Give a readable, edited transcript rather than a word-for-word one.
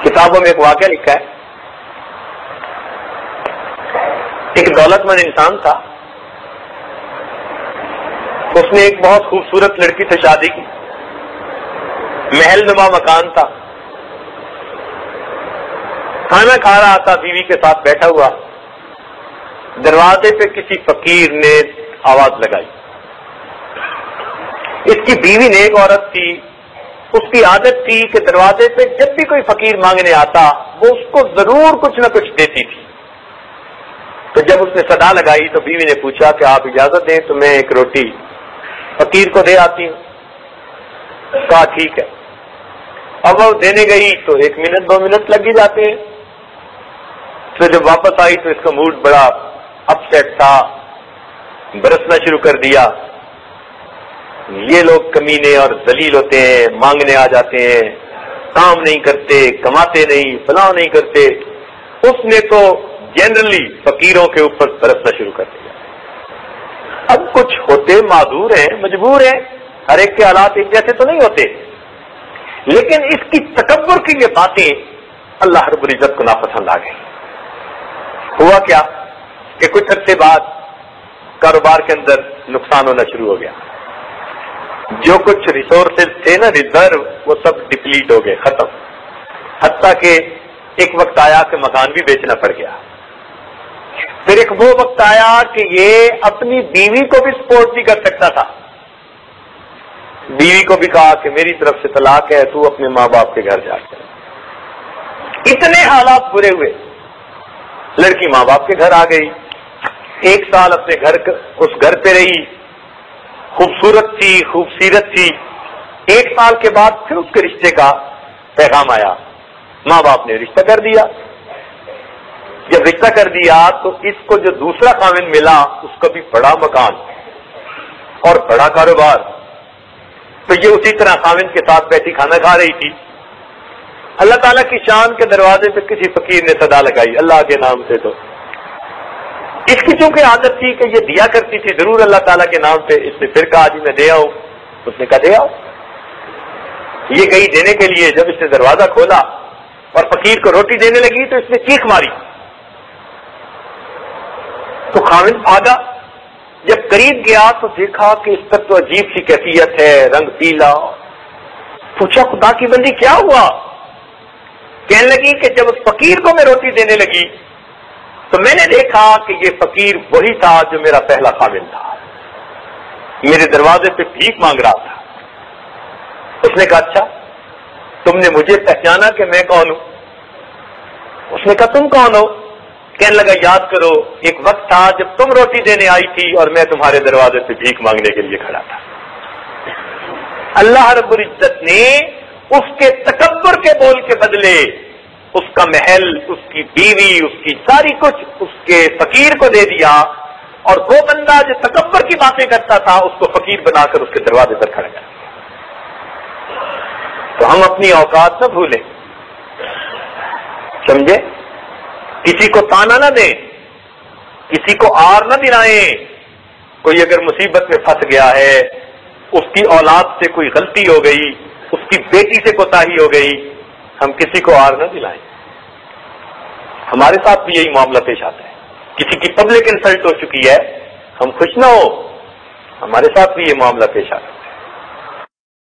کتابوں میں ایک واقعہ لکھا ہے، ایک دولت مند انسان تھا، اس نے ایک بہت خوبصورت لڑکی سے شادی کی، محل نما مکان تھا، کھانا کھا رہا تھا بیوی کے ساتھ بیٹھا ہوا، دروازے پہ کسی فقیر نے آواز لگائی۔ اس کی بیوی نیک عورت تھی، اس کی عادت تھی کہ دروازے پہ جب بھی کوئی فقیر مانگنے آتا وہ اس کو ضرور کچھ نہ کچھ دیتی تھی۔ تو جب اس نے صدا لگائی تو بیوی نے پوچھا کہ آپ اجازت دیں تو میں ایک روٹی فقیر کو دے آتی ہوں۔ کہا ٹھیک ہے۔ اب وہ دینے گئی تو 1 منٹ 2 منٹ لگ ہی جاتے ہیں۔ تو جب واپس آئی تو اس کا موڈ بڑا اپ سیٹ تھا، برسنا شروع کر دیا، یہ لوگ کمینے اور ذلیل ہوتے ہیں، مانگنے آ جاتے ہیں، کام نہیں کرتے، کماتے نہیں، فلاں نہیں کرتے۔ اس نے تو جنرلی فقیروں کے اوپر برسنا شروع کر دیا۔ اب کچھ ہوتے معذور ہیں، مجبور ہیں، ہر ایک کے حالات ایک جیسے تو نہیں ہوتے، لیکن اس کی تکبر کی یہ باتیں اللہ رب العزت کو ناپسند آ گئی۔ ہوا کیا کہ کچھ عرصے بعد کاروبار کے اندر نقصان ہونا شروع ہو گیا، جو کچھ ریسورسز تھے نا، ریزرو، وہ سب ڈپلیٹ ہو گئے، ختم، حتیٰ کہ ایک وقت آیا کہ مکان بھی بیچنا پڑ گیا۔ پھر ایک وہ وقت آیا کہ یہ اپنی بیوی کو بھی سپورٹ نہیں کر سکتا تھا، بیوی کو بھی کہا کہ میری طرف سے طلاق ہے، تو اپنے ماں باپ کے گھر جا کر۔ اتنے حالات برے ہوئے، لڑکی ماں باپ کے گھر آ گئی، 1 سال اپنے اس گھر پہ رہی، خوبصورت تھی، خوبصیرت تھی۔ 1 سال کے بعد پھر اس کے رشتے کا پیغام آیا، ماں باپ نے رشتہ کر دیا۔ جب رشتہ کر دیا تو اس کو جو دوسرا خاوند ملا اس کا بھی بڑا مکان اور بڑا کاروبار، تو یہ اسی طرح خاوند کے ساتھ بیٹھی کھانا کھا رہی تھی۔ اللہ تعالیٰ کی شان کے دروازے پہ کسی فقیر نے صدا لگائی، اللہ کے نام سے دو۔ اس کی چونکہ عادت تھی کہ یہ دیا کرتی تھی ضرور اللہ تعالیٰ کے نام پہ، اس نے پھر کہا جی میں دے آؤں، اس نے کہا دے آؤ۔ یہ گئی دینے کے لیے، جب اس نے دروازہ کھولا اور فقیر کو روٹی دینے لگی تو اس نے چیخ ماری، تو خاوند بھاگا، جب قریب گیا تو دیکھا کہ اس پر تو عجیب سی کیفیت ہے، رنگ پیلا۔ پوچھا خدا کی بندی کیا ہوا؟ کہنے لگی کہ جب اس فقیر کو میں روٹی دینے لگی تو میں نے دیکھا کہ یہ فقیر وہی تھا جو میرا پہلا خاوند تھا، میرے دروازے پہ بھیک مانگ رہا تھا۔ اس نے کہا اچھا تم نے مجھے پہچانا کہ میں کون ہوں؟ اس نے کہا تم کون ہو؟ کہنے لگا یاد کرو ایک وقت تھا جب تم روٹی دینے آئی تھی اور میں تمہارے دروازے پہ بھیک مانگنے کے لیے کھڑا تھا۔ اللہ رب العزت نے اس کے تکبر کے بول کے بدلے اس کا محل، اس کی بیوی، اس کی ساری کچھ اس کے فقیر کو دے دیا، اور وہ بندہ جو تکبر کی باتیں کرتا تھا اس کو فقیر بنا کر اس کے دروازے پر کھڑا کر دیا۔ تو ہم اپنی اوقات نہ بھولیں، سمجھے؟ کسی کو تانا نہ دیں، کسی کو آر نہ دلائیں۔ کوئی اگر مصیبت میں پھنس گیا ہے، اس کی اولاد سے کوئی غلطی ہو گئی، اس کی بیٹی سے کوتاہی ہو گئی، ہم کسی کو آر نہ دلائیں۔ ہمارے ساتھ بھی یہی معاملہ پیش آتا ہے، کسی کی پبلک انسلٹ ہو چکی ہے، ہم خوش نہ ہو، ہمارے ساتھ بھی یہ معاملہ پیش آتا ہے۔